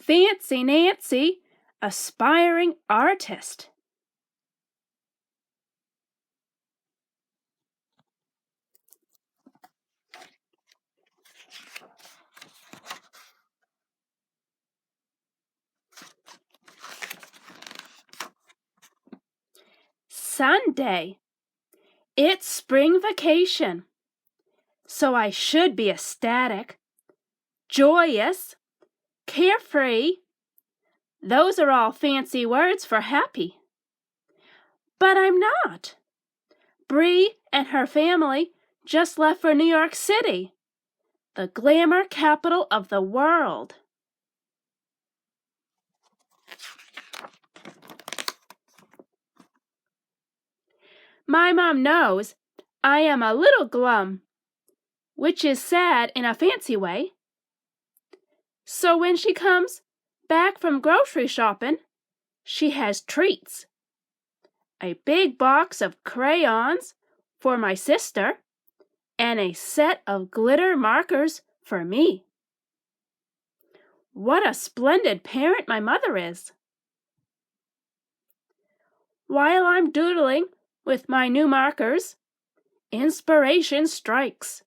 Fancy Nancy, aspiring artist. Sunday. It's spring vacation, so I should be ecstatic, joyous, carefree. Those are all fancy words for happy. But I'm not. Bree and her family just left for New York City, the glamour capital of the world. My mom knows I am a little glum, which is sad in a fancy way. So when she comes back from grocery shopping, she has treats. A big box of crayons for my sister and a set of glitter markers for me. What a splendid parent my mother is. While I'm doodling with my new markers, inspiration strikes.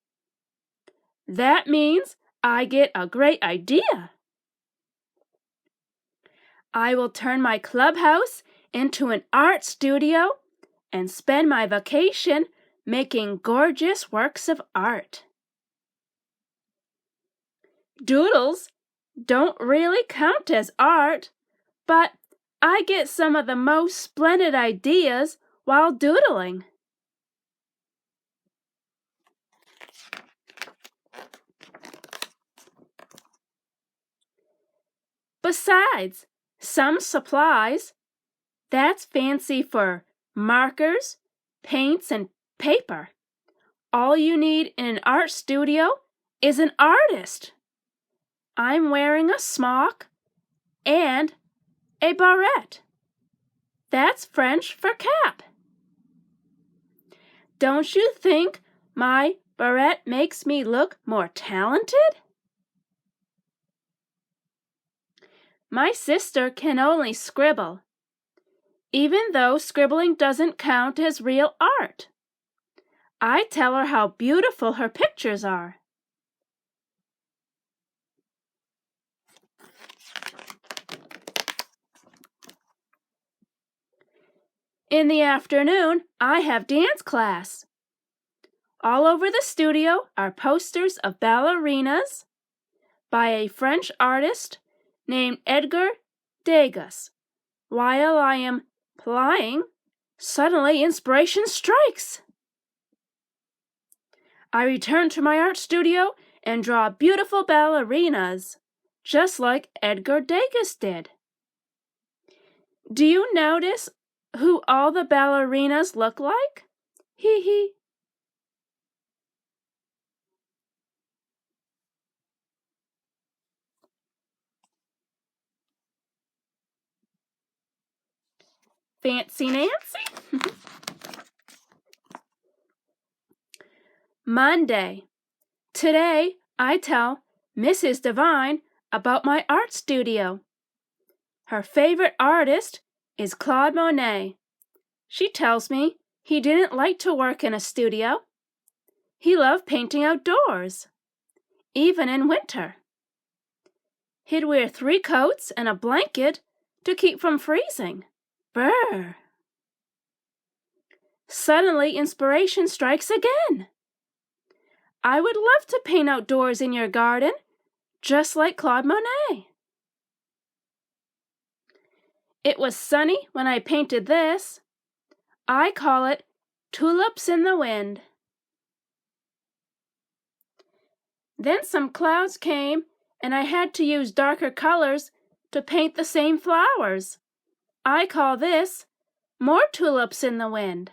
That means I get a great idea. I will turn my clubhouse into an art studio and spend my vacation making gorgeous works of art. Doodles don't really count as art, but I get some of the most splendid ideas while doodling. Besides, some supplies, that's fancy for markers, paints, and paper. All you need in an art studio is an artist. I'm wearing a smock and a barrette. That's French for cap. Don't you think my barrette makes me look more talented? My sister can only scribble, even though scribbling doesn't count as real art. I tell her how beautiful her pictures are. In the afternoon, I have dance class. All over the studio are posters of ballerinas by a French artist named Edgar Degas. While I am playing, suddenly inspiration strikes. I return to my art studio and draw beautiful ballerinas, just like Edgar Degas did. Do you notice who all the ballerinas look like? Hee hee. Fancy Nancy? Monday. Today I tell Mrs. Devine about my art studio. Her favorite artist is Claude Monet. She tells me he didn't like to work in a studio. He loved painting outdoors, even in winter. He'd wear 3 coats and a blanket to keep from freezing. Brr! Suddenly inspiration strikes again. I would love to paint outdoors in your garden, just like Claude Monet. It was sunny when I painted this. I call it Tulips in the Wind. Then some clouds came and I had to use darker colors to paint the same flowers. I call this More Tulips in the Wind.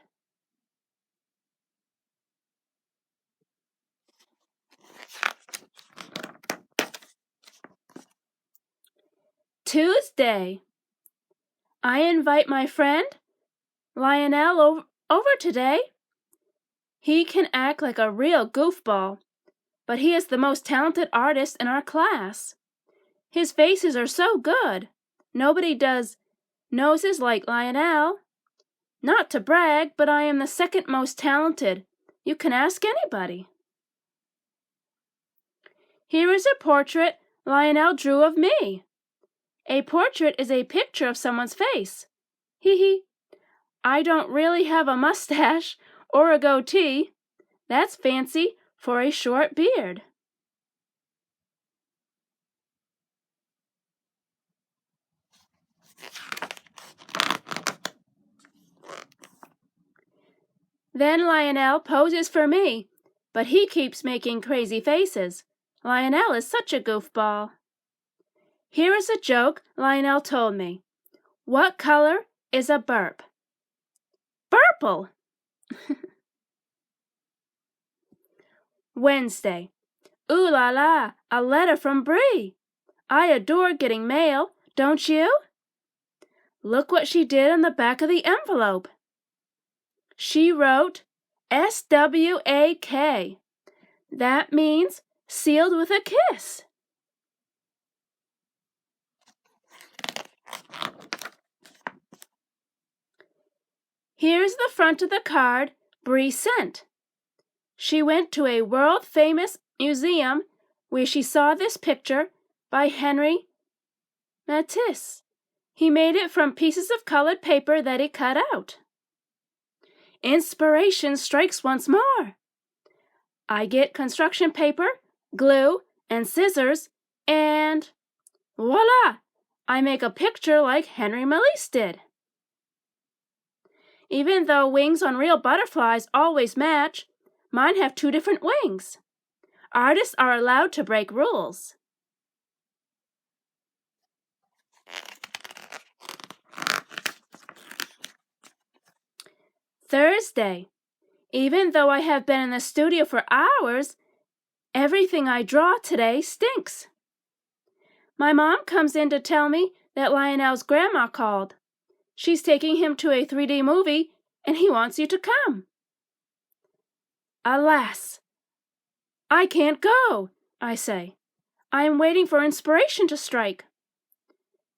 Tuesday. I invite my friend Lionel over today. He can act like a real goofball, but he is the most talented artist in our class. His faces are so good. Nobody does noses like Lionel. Not to brag, but I am the second most talented. You can ask anybody. Here is a portrait Lionel drew of me. A portrait is a picture of someone's face. Hee hee. I don't really have a mustache or a goatee. That's fancy for a short beard. Then Lionel poses for me, but he keeps making crazy faces. Lionel is such a goofball. Here is a joke Lionel told me. What color is a burp? Purple! Wednesday. Ooh la la, a letter from Bree. I adore getting mail, don't you? Look what she did on the back of the envelope. She wrote SWAK. That means sealed with a kiss. Here's the front of the card Bree sent. She went to a world-famous museum where she saw this picture by Henri Matisse. He made it from pieces of colored paper that he cut out. Inspiration strikes once more. I get construction paper, glue, and scissors, and voila! I make a picture like Henri Matisse did. Even though wings on real butterflies always match, mine have 2 different wings. Artists are allowed to break rules. Thursday. Even though I have been in the studio for hours, everything I draw today stinks. My mom comes in to tell me that Lionel's grandma called. She's taking him to a 3D movie, and he wants you to come. Alas, I can't go, I say. I am waiting for inspiration to strike.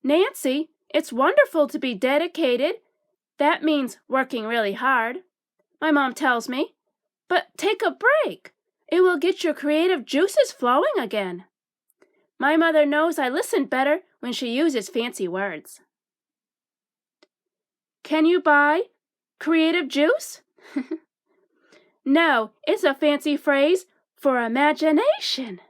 Nancy, it's wonderful to be dedicated. That means working really hard, my mom tells me. But take a break. It will get your creative juices flowing again. My mother knows I listen better when she uses fancy words. Can you buy creative juice? No, it's a fancy phrase for imagination.